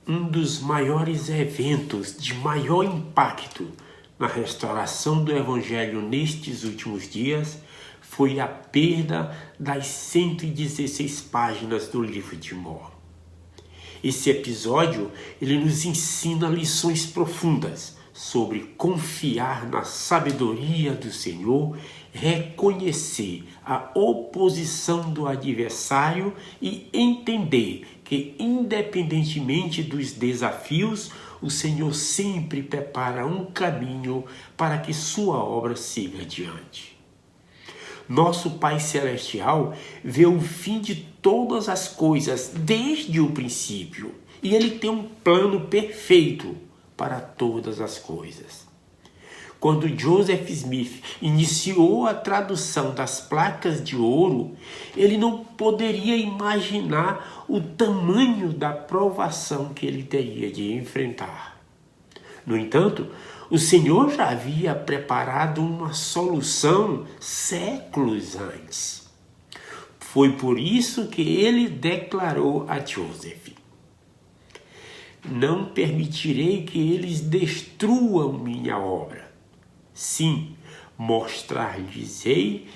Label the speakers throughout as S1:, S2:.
S1: Um dos maiores eventos de maior impacto na restauração do Evangelho nestes últimos dias foi a perda das 116 páginas do livro de Mórmon. Esse episódio ele nos ensina lições profundas sobre confiar na sabedoria do Senhor, reconhecer a oposição do adversário e entender que, independentemente dos desafios, o Senhor sempre prepara um caminho para que sua obra siga adiante. Nosso Pai Celestial vê o fim de todas as coisas desde o princípio e Ele tem um plano perfeito para todas as coisas. Quando Joseph Smith iniciou a tradução das placas de ouro, ele não poderia imaginar o tamanho da provação que ele teria de enfrentar. No entanto, o Senhor já havia preparado uma solução séculos antes. Foi por isso que ele declarou a Joseph: não permitirei que eles destruam minha obra. Sim, mostrar-lhes-ei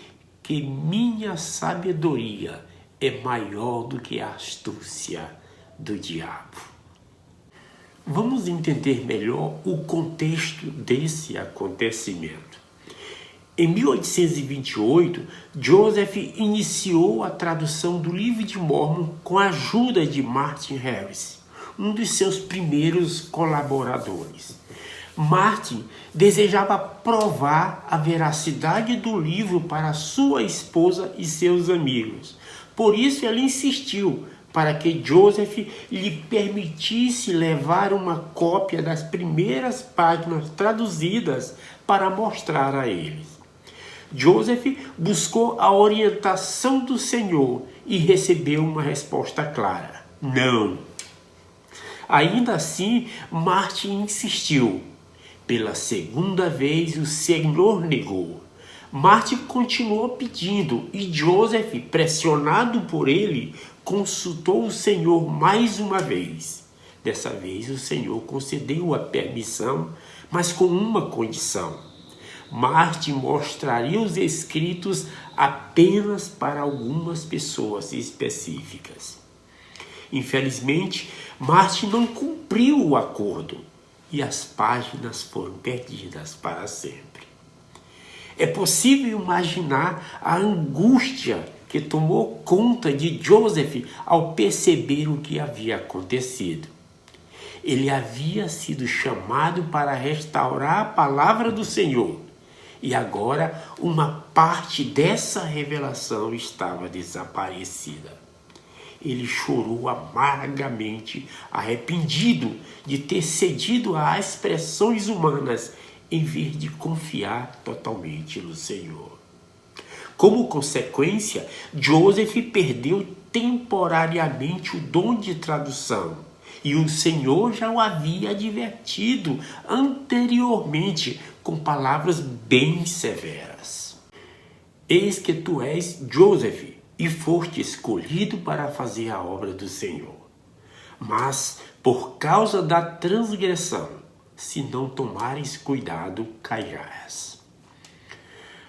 S1: que minha sabedoria é maior do que a astúcia do diabo. Vamos entender melhor o contexto desse acontecimento. Em 1828, Joseph iniciou a tradução do livro de Mórmon com a ajuda de Martin Harris, um dos seus primeiros colaboradores. Martin desejava provar a veracidade do livro para sua esposa e seus amigos. Por isso ele insistiu para que Joseph lhe permitisse levar uma cópia das primeiras páginas traduzidas para mostrar a eles. Joseph buscou a orientação do Senhor e recebeu uma resposta clara: não. Ainda assim, Martin insistiu. Pela segunda vez, o Senhor negou. Martin continuou pedindo e Joseph, pressionado por ele, consultou o Senhor mais uma vez. Dessa vez, o Senhor concedeu a permissão, mas com uma condição: Martin mostraria os escritos apenas para algumas pessoas específicas. Infelizmente, Martin não cumpriu o acordo e as páginas foram perdidas para sempre. É possível imaginar a angústia que tomou conta de Joseph ao perceber o que havia acontecido. Ele havia sido chamado para restaurar a palavra do Senhor e agora uma parte dessa revelação estava desaparecida. Ele chorou amargamente, arrependido de ter cedido às pressões humanas em vez de confiar totalmente no Senhor. Como consequência, Joseph perdeu temporariamente o dom de tradução e o Senhor já o havia advertido anteriormente com palavras bem severas. Eis que tu és Joseph, e foste escolhido para fazer a obra do Senhor. Mas, por causa da transgressão, se não tomares cuidado, cairás.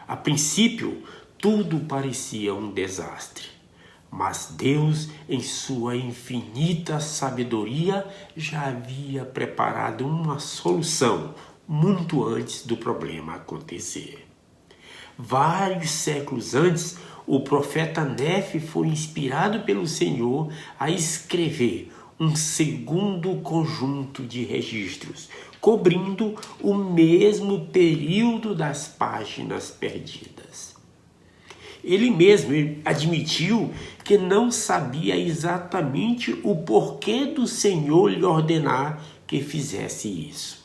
S1: A princípio, tudo parecia um desastre. Mas Deus, em sua infinita sabedoria, já havia preparado uma solução muito antes do problema acontecer. Vários séculos antes, o profeta Nefe foi inspirado pelo Senhor a escrever um segundo conjunto de registros, cobrindo o mesmo período das páginas perdidas. Ele mesmo admitiu que não sabia exatamente o porquê do Senhor lhe ordenar que fizesse isso.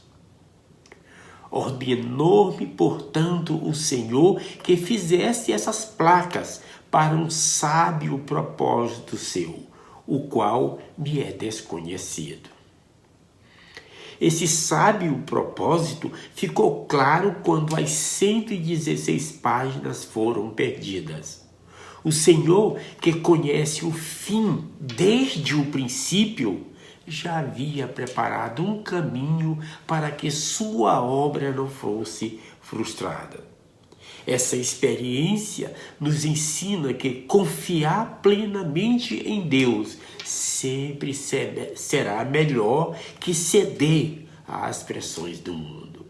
S1: Ordenou-me, portanto, o Senhor que fizesse essas placas para um sábio propósito seu, o qual me é desconhecido. Esse sábio propósito ficou claro quando as 116 páginas foram perdidas. O Senhor, que conhece o fim desde o princípio, já havia preparado um caminho para que sua obra não fosse frustrada. Essa experiência nos ensina que confiar plenamente em Deus sempre será melhor que ceder às pressões do mundo.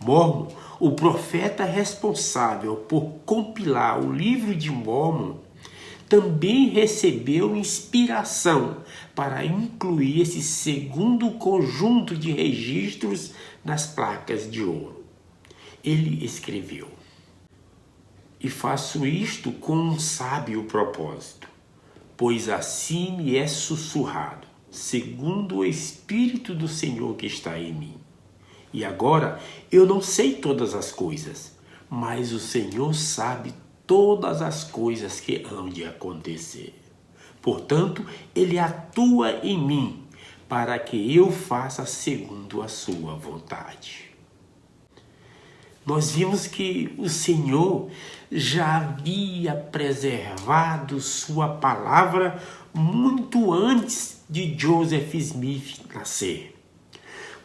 S1: Mórmon, o profeta responsável por compilar o livro de Mórmon, também recebeu inspiração para incluir esse segundo conjunto de registros nas placas de ouro. Ele escreveu: "E faço isto com um sábio propósito, pois assim me é sussurrado, segundo o Espírito do Senhor que está em mim. E agora eu não sei todas as coisas, mas o Senhor sabe todas as coisas que hão de acontecer. Portanto, Ele atua em mim, para que eu faça segundo a sua vontade." Nós vimos que o Senhor já havia preservado sua palavra muito antes de Joseph Smith nascer.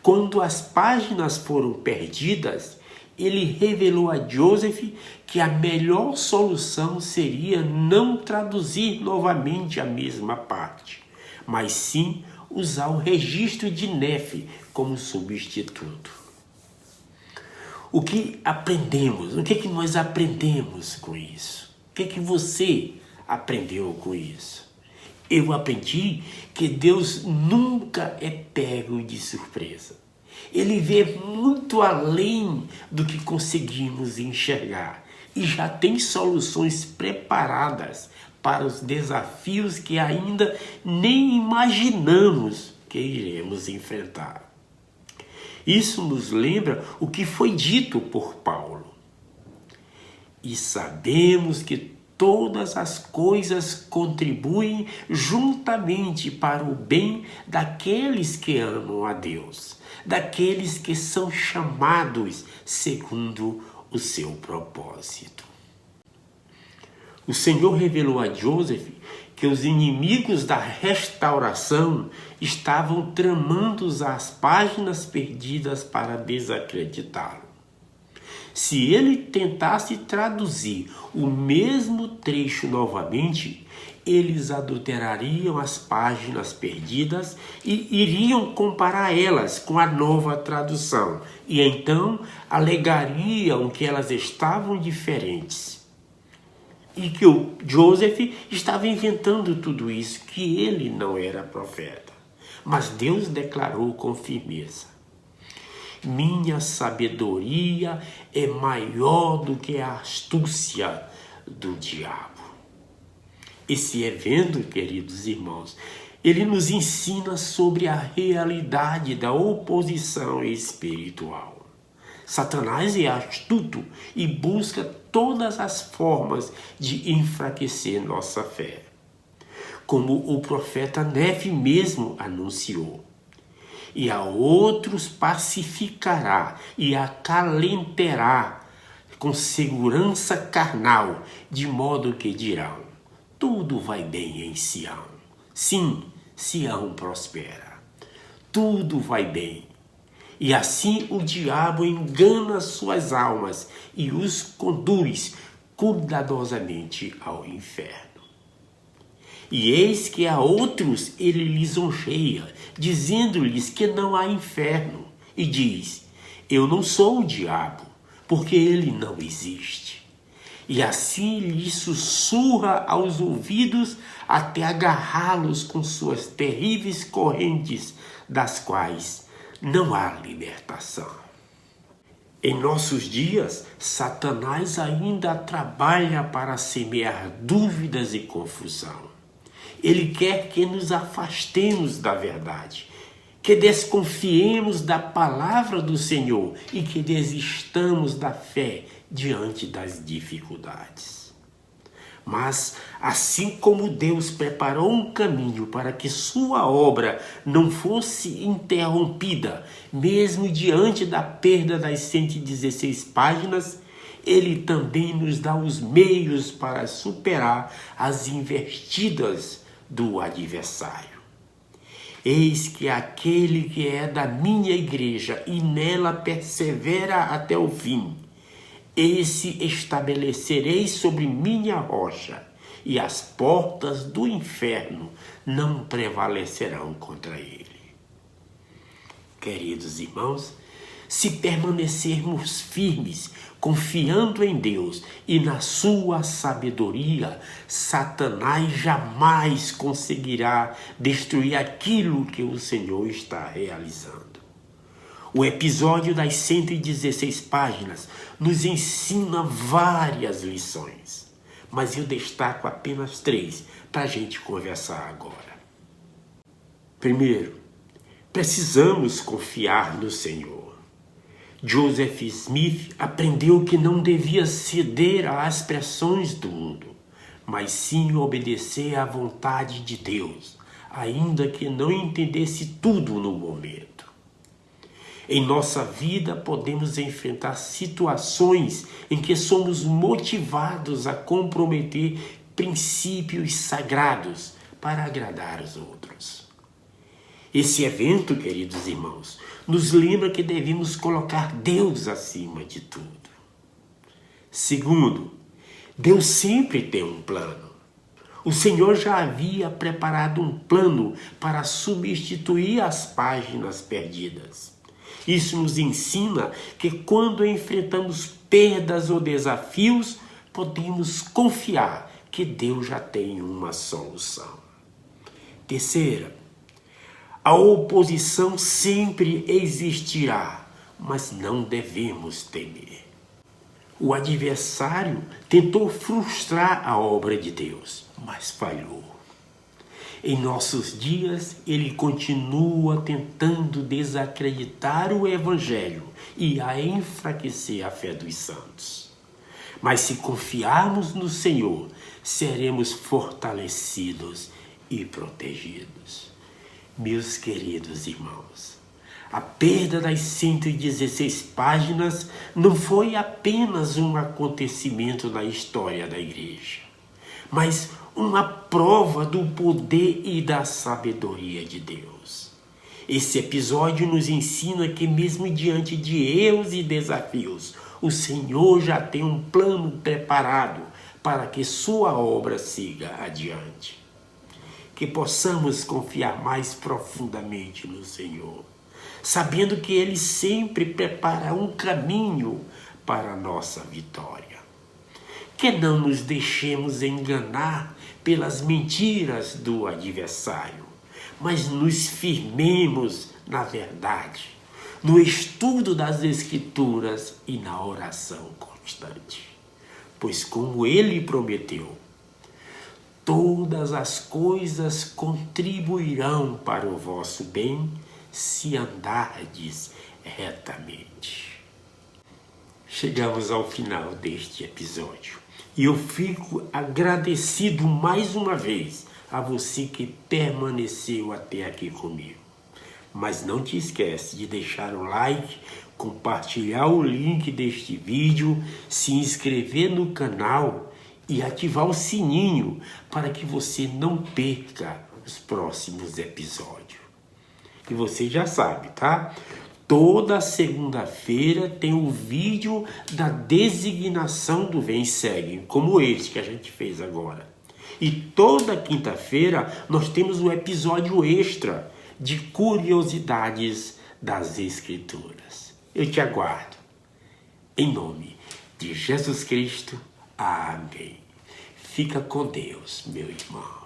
S1: Quando as páginas foram perdidas, ele revelou a Joseph que a melhor solução seria não traduzir novamente a mesma parte, mas sim usar o registro de Nefe como substituto. O que aprendemos? O que nós aprendemos com isso? O que você aprendeu com isso? Eu aprendi que Deus nunca é pego de surpresa. Ele vê muito além do que conseguimos enxergar e já tem soluções preparadas para os desafios que ainda nem imaginamos que iremos enfrentar. Isso nos lembra o que foi dito por Paulo. "E sabemos que todas as coisas contribuem juntamente para o bem daqueles que amam a Deus, daqueles que são chamados segundo o seu propósito." O Senhor revelou a Joseph que os inimigos da restauração estavam tramando as páginas perdidas para desacreditá-lo. Se ele tentasse traduzir o mesmo trecho novamente, eles adulterariam as páginas perdidas e iriam comparar elas com a nova tradução, e então alegariam que elas estavam diferentes. E que o Joseph estava inventando tudo isso, que ele não era profeta. Mas Deus declarou com firmeza: "Minha sabedoria é maior do que a astúcia do diabo." Esse evento, queridos irmãos, ele nos ensina sobre a realidade da oposição espiritual. Satanás é astuto e busca todas as formas de enfraquecer nossa fé. Como o profeta Nefe mesmo anunciou: "E a outros pacificará e acalentará com segurança carnal, de modo que dirão: tudo vai bem em Sião." Sim, Sião prospera. Tudo vai bem. E assim o diabo engana suas almas e os conduz cuidadosamente ao inferno. E eis que a outros ele lisonjeia, dizendo-lhes que não há inferno, e diz: "Eu não sou o diabo, porque ele não existe." E assim lhe sussurra aos ouvidos até agarrá-los com suas terríveis correntes, das quais não há libertação. Em nossos dias, Satanás ainda trabalha para semear dúvidas e confusão. Ele quer que nos afastemos da verdade, que desconfiemos da palavra do Senhor e que desistamos da fé diante das dificuldades. Mas, assim como Deus preparou um caminho para que sua obra não fosse interrompida, mesmo diante da perda das 116 páginas, Ele também nos dá os meios para superar as investidas do adversário. Eis que aquele que é da minha igreja e nela persevera até o fim, esse estabelecerei sobre minha rocha, e as portas do inferno não prevalecerão contra ele. Queridos irmãos, se permanecermos firmes, confiando em Deus e na sua sabedoria, Satanás jamais conseguirá destruir aquilo que o Senhor está realizando. O episódio das 116 páginas nos ensina várias lições, mas eu destaco apenas 3 para a gente conversar agora. Primeiro, precisamos confiar no Senhor. Joseph Smith aprendeu que não devia ceder às pressões do mundo, mas sim obedecer à vontade de Deus, ainda que não entendesse tudo no momento. Em nossa vida podemos enfrentar situações em que somos motivados a comprometer princípios sagrados para agradar os outros. Esse evento, queridos irmãos, nos lembra que devemos colocar Deus acima de tudo. Segundo, Deus sempre tem um plano. O Senhor já havia preparado um plano para substituir as páginas perdidas. Isso nos ensina que quando enfrentamos perdas ou desafios, podemos confiar que Deus já tem uma solução. Terceira, a oposição sempre existirá, mas não devemos temer. O adversário tentou frustrar a obra de Deus, mas falhou. Em nossos dias, ele continua tentando desacreditar o Evangelho e a enfraquecer a fé dos santos. Mas se confiarmos no Senhor, seremos fortalecidos e protegidos. Meus queridos irmãos, a perda das 116 páginas não foi apenas um acontecimento na história da igreja, mas uma prova do poder e da sabedoria de Deus. Esse episódio nos ensina que mesmo diante de erros e desafios, o Senhor já tem um plano preparado para que sua obra siga adiante. Que possamos confiar mais profundamente no Senhor, sabendo que Ele sempre prepara um caminho para a nossa vitória. Que não nos deixemos enganar pelas mentiras do adversário, mas nos firmemos na verdade, no estudo das Escrituras e na oração constante. Pois como Ele prometeu, todas as coisas contribuirão para o vosso bem, se andardes retamente. Chegamos ao final deste episódio. E eu fico agradecido mais uma vez a você que permaneceu até aqui comigo. Mas não te esquece de deixar o like, compartilhar o link deste vídeo, se inscrever no canal e ativar o sininho para que você não perca os próximos episódios. E você já sabe, tá? Toda segunda-feira tem um vídeo da designação do Vem Segue, como este que a gente fez agora. E toda quinta-feira nós temos um episódio extra de curiosidades das Escrituras. Eu te aguardo. Em nome de Jesus Cristo. Amém. Fica com Deus, meu irmão.